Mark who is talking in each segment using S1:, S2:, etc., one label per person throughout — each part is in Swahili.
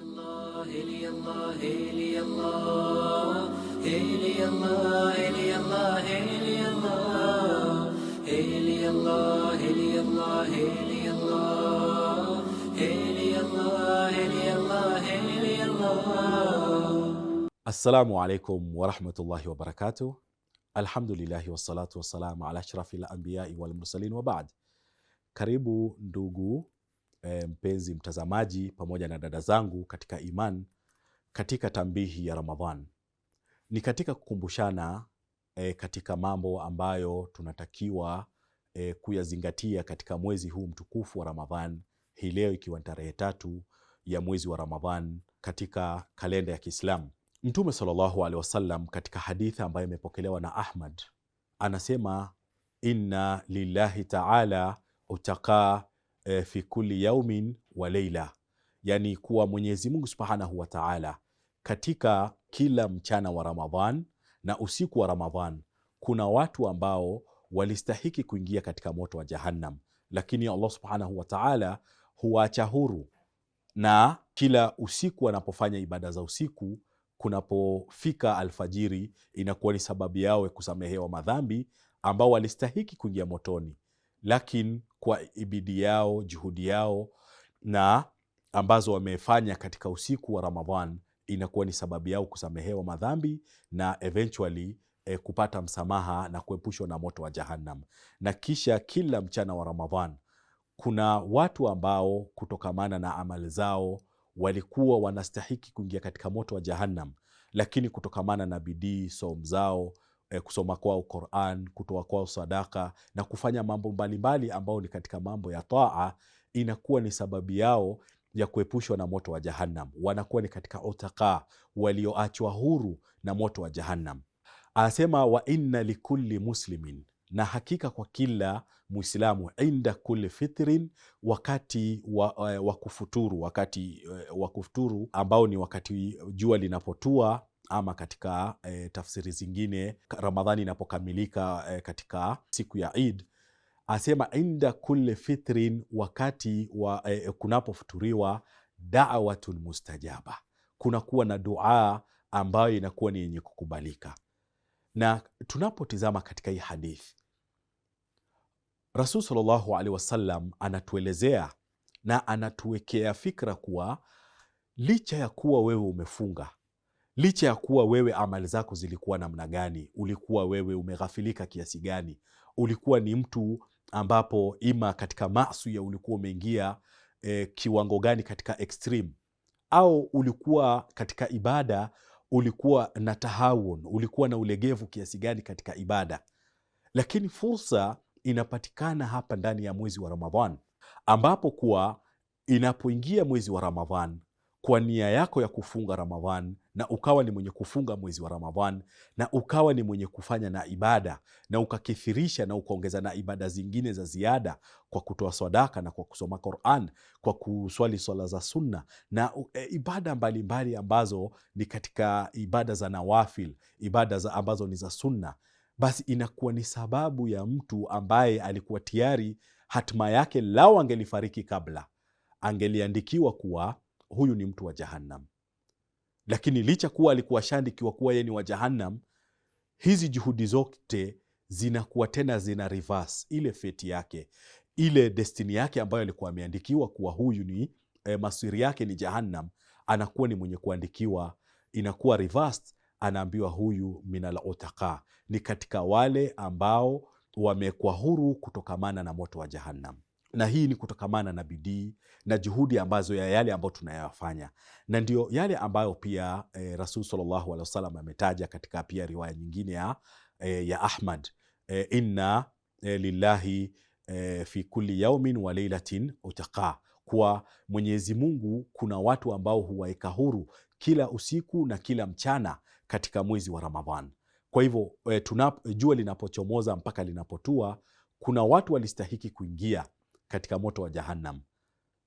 S1: الله إلي الله إلي الله إلي الله إلي الله إلي الله إلي الله إلي الله إلي الله إلي الله إلي الله إلي الله.
S2: Assalamu alaikum warahmatullahi wabarakatuh. Alhamdulillahi wassalatu wassalamu ala ashrafil anbiyai wal mursalin wa ba'd. Karibu ndugu mpenzi mtazamaji pamoja na dada zangu katika iman, katika tambihi ya Ramadhan. Ni katika kukumbushana katika mambo ambayo tunatakiwa kuyazingatia katika mwezi huu mtukufu wa Ramadhan, hii leo ikiwa tarehe 3 ya mwezi wa Ramadhan katika kalenda ya Kiislamu. Mtume sallallahu alaihi wasallam katika hadithi ambayo imepokelewa na Ahmad anasema, inna lillahi ta'ala utaqa fi kulli yaumin wa leila, yani kuwa Mwenyezi Mungu subhanahu wa ta'ala katika kila mchana wa Ramadhan na usiku wa Ramadhan kuna watu ambao walistahiki kuingia katika moto wa Jahannam, lakini Allah subhanahu wa ta'ala huacha huru, na kila usiku wanapofanya ibada za usiku, kunapofika alfajiri inakuwa ni sababu yao kusamehewa madhambi ambao walistahiki kuingia motoni, lakini kwa ibidi yao, juhudi yao na ambazo wamefanya katika usiku wa Ramadhan inakuwa ni sababu yao kusamehewa madhambi na eventually kupata msamaha na kuepushwa na moto wa Jahannam. Na kisha kila mchana wa Ramadhan kuna watu ambao kutokamana na amali zao walikuwa wanastahiki kuingia katika moto wa Jahannam, lakini kutokamana na bidii, saum zao, kusoma kwao Qur'an, kutoa kwao sadaka na kufanya mambo mbalimbali ambao ni katika mambo ya taa, inakuwa ni sababu yao ya kuepushwa na moto wa Jahannam. Wanakuwa ni katika utaqa, walioachwa huru na moto wa Jahannam. Anasema, wa inna likulli muslimin, na hakika kwa kila Muislamu, inda kulli fitrin, wakati wa kufuturu, wakati wa kufuturu ambao ni wakati jua linapotua, ama katika tafsiri zingine Ramadhani inapokamilika katika siku ya Eid. Asema inda kulli fitrin, wakati wa kunapofuturiwa, da'watun mustajaba, kunakuwa na dua ambayo inakuwa ni yenye kukubalika. Na tunapotizama katika hii hadithi, Rasul sallallahu alaihi wasallam anatuelezea na anatuwekea fikra kuwa licha ya kuwa wewe umefunga, licha ya kuwa wewe amali zako zilikuwa namna gani, ulikuwa wewe umeghafilika kiasi gani, ulikuwa ni mtu ambapo ima katika maasi ya ulikuwa umeingia kiwango gani katika extreme, au ulikuwa katika ibada ulikuwa na tahawun, ulikuwa na ulegevu kiasi gani katika ibada, lakini fursa inapatikana hapa ndani ya mwezi wa Ramadhan, ambapo kuwa inapoingia mwezi wa Ramadhan kwa nia yako ya kufunga Ramadhan, na ukawa ni mwenye kufunga mwezi wa Ramadhan, na ukawa ni mwenye kufanya na ibada, na ukakithirisha na ukaongeza na ibada zingine za ziada kwa kutoa sadaka na kwa kusoma Qur'an, kwa kuswali swala za sunna na ibada mbalimbali ambazo ni katika ibada za nawafil, ibada ambazo ni za sunna, basi inakuwa ni sababu ya mtu ambaye alikuwa tayari hatima yake lao angelifariki kabla, angeliandikiwa kuwa huyu ni mtu wa Jahannam. Lakini licha kuwa alikuwa shandikiwa kuwa yeye ni wa Jahannam, hizi juhudi zote zinakuwa tena zina reverse ile fate yake, ile destiny yake ambayo alikuwa ameandikiwa kuwa huyu ni masiri yake ni Jahannam, anakuwa ni mwenye kuandikiwa, inakuwa reversed, anaambiwa huyu minal utaqa, ni katika wale ambao wamekuwa huru kutokamana na moto wa Jahannam. Na hii ni kutokamana na bidii na juhudi ambazo ya yale ambayo tunayafanya, na ndio yale ambayo pia Rasul sallallahu alaihi wasallam ametaja katika pia riwaya nyingine ya Ahmad, inna lillahi fi kulli yaumin wa leilatin utaqa, kwa Mwenyezi Mungu kuna watu ambao huwaeka huru kila usiku na kila mchana katika mwezi wa Ramadhan. Kwa hivyo jua linapochomoza mpaka linapotua, kuna watu walistahiki kuingia katika moto wa Jahannam,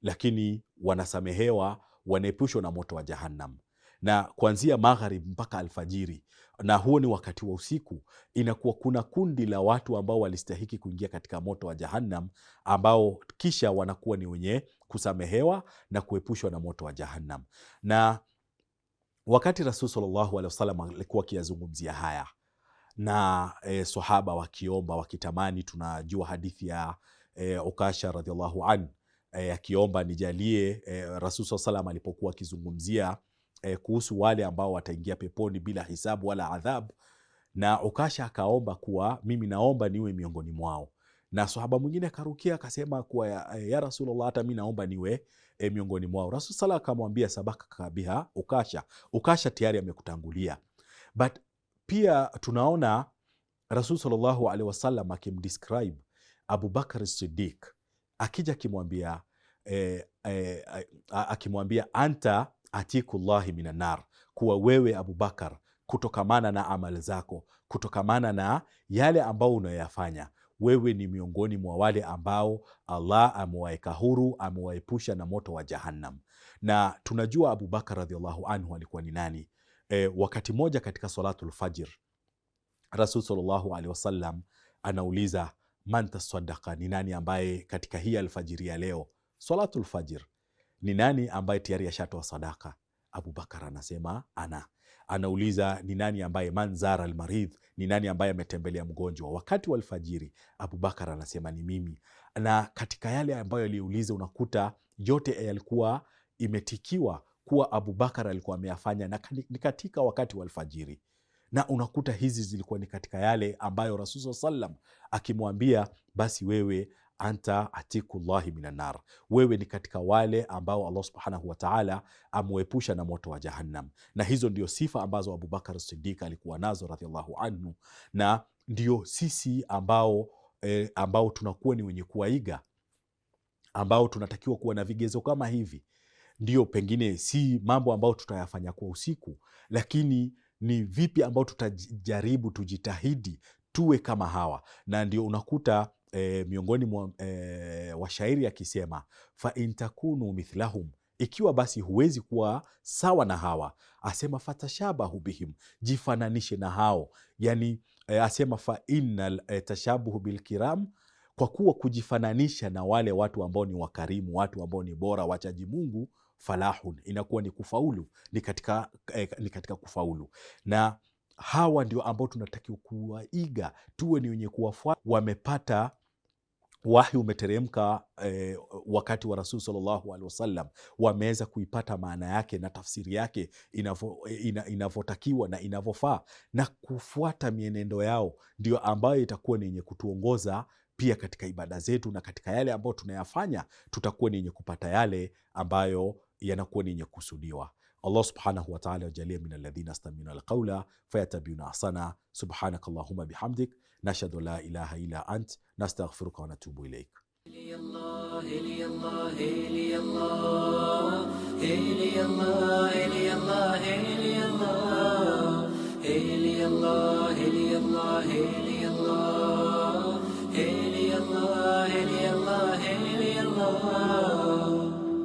S2: lakini wanasamehewa, wanaepushwa na moto wa Jahannam. Na kuanzia magharib mpaka alfajiri, na huo ni wakati wa usiku, inakuwa kuna kundi la watu ambao walistahiki kuingia katika moto wa Jahannam, ambao kisha wanakuwa ni wenye kusamehewa na kuepushwa na moto wa Jahannam. Na wakati Rasul sallallahu alaihi wasallam alikuwa akiyazungumzia haya na sahaba wakiomba wakitamani, tunajua hadithi ya Ukasha radhiallahu an akiomba nijalie, Rasul sallallahu alaihi wasallam alipokuwa akizungumzia kuhusu wale ambao wataingia peponi bila hisabu wala adhabu, na Ukasha akaomba kuwa mimi naomba niwe miongoni mwao, na sahaba mwingine akarukia akasema kuwa ya Rasulullah, hata mimi naomba niwe miongoni mwao. Rasul sallallahu akamwambia sabaka kabiha Ukasha, Ukasha tayari amekutangulia. But pia tunaona Rasul sallallahu alaihi wasallam akimdescribe Abu Bakar as-Siddiq akija akimwambia anta atikullahi minan nar, kuwa wewe Abu Bakar, kutokamana na amali zako, kutokamana na yale ambao unayoyafanya, wewe ni miongoni mwa wale ambao Allah amewaeka huru, amewaepusha na moto wa Jahannam. Na tunajua Abu Bakar radhiallahu anhu alikuwa ni nani. Wakati moja katika salatul fajr, Rasul sallallahu alaihi wasallam anauliza man tasaddaqa, ni nani ambaye katika hii alfajiri ya leo salatul fajr, ni nani ambaye tayari ashatoa sadaka? Abu Bakar anasema ana. Anauliza ni nani ambaye man zara almaridh, ni nani ambaye ametembelea mgonjwa wakati wa alfajiri? Abu Bakar anasema ni mimi. Na katika yale ambayo aliuliza, unakuta yote yalikuwa imetikiwa kuwa Abu Bakar alikuwa ameyafanya na ni katika wakati wa alfajiri, na unakuta hizi zilikuwa ni katika yale ambayo Rasul sallam akimwambia basi wewe anta atikullahi minan nar, wewe ni katika wale ambao Allah subhanahu wa ta'ala amwepusha na moto wa Jahannam. Na hizo ndio sifa ambazo Abu Bakar as-Siddiq alikuwa nazo radhiallahu anhu, na ndio sisi ambao tunakuwa ni wenye kuwaiga, ambao tunatakiwa kuwa na vigezo kama hivi. Ndio pengine si mambo ambayo tutayafanya kwa usiku, lakini ni vipi ambao tutajaribu, tujitahidi tuwe kama hawa. Na ndio unakuta miongoni mwa washairi akisema fa intakunu mithlahum, ikiwa basi huwezi kuwa sawa na hawa, asema fatashabahu bihim, jifananishe na hao. Yani asema fa innal tashabuhu bilkiram, kwa kuwa kujifananisha na wale watu ambao ni wakarimu, watu ambao ni bora, wachaji Mungu, falahun, inakuwa ni kufaulu, ni katika kufaulu. Na hawa ndio ambao tunatakiwa kuwaiga, tuwe ni wenye kuwafuata. Wamepata wahi umeteremka wakati wa Rasul sallallahu alaihi wasallam, wameweza kuipata maana yake na tafsiri yake inavyotakiwa na inavyofaa, na kufuata mienendo yao ndio ambayo itakuwa ni yenye kutuongoza pia katika ibada zetu, na katika yale ambayo tunayafanya tutakuwa ni yenye kupata yale ambayo yanakuwa ni yenye kusudiwa. Allah subhanahu wa ta'ala wajalie min alladhina yastami'una alqawla fayattabi'una ahsana. Subhanakallahumma bihamdik, nashhadu la ilaha illa ant, nastaghfiruka wa natubu ilaik.
S1: Allah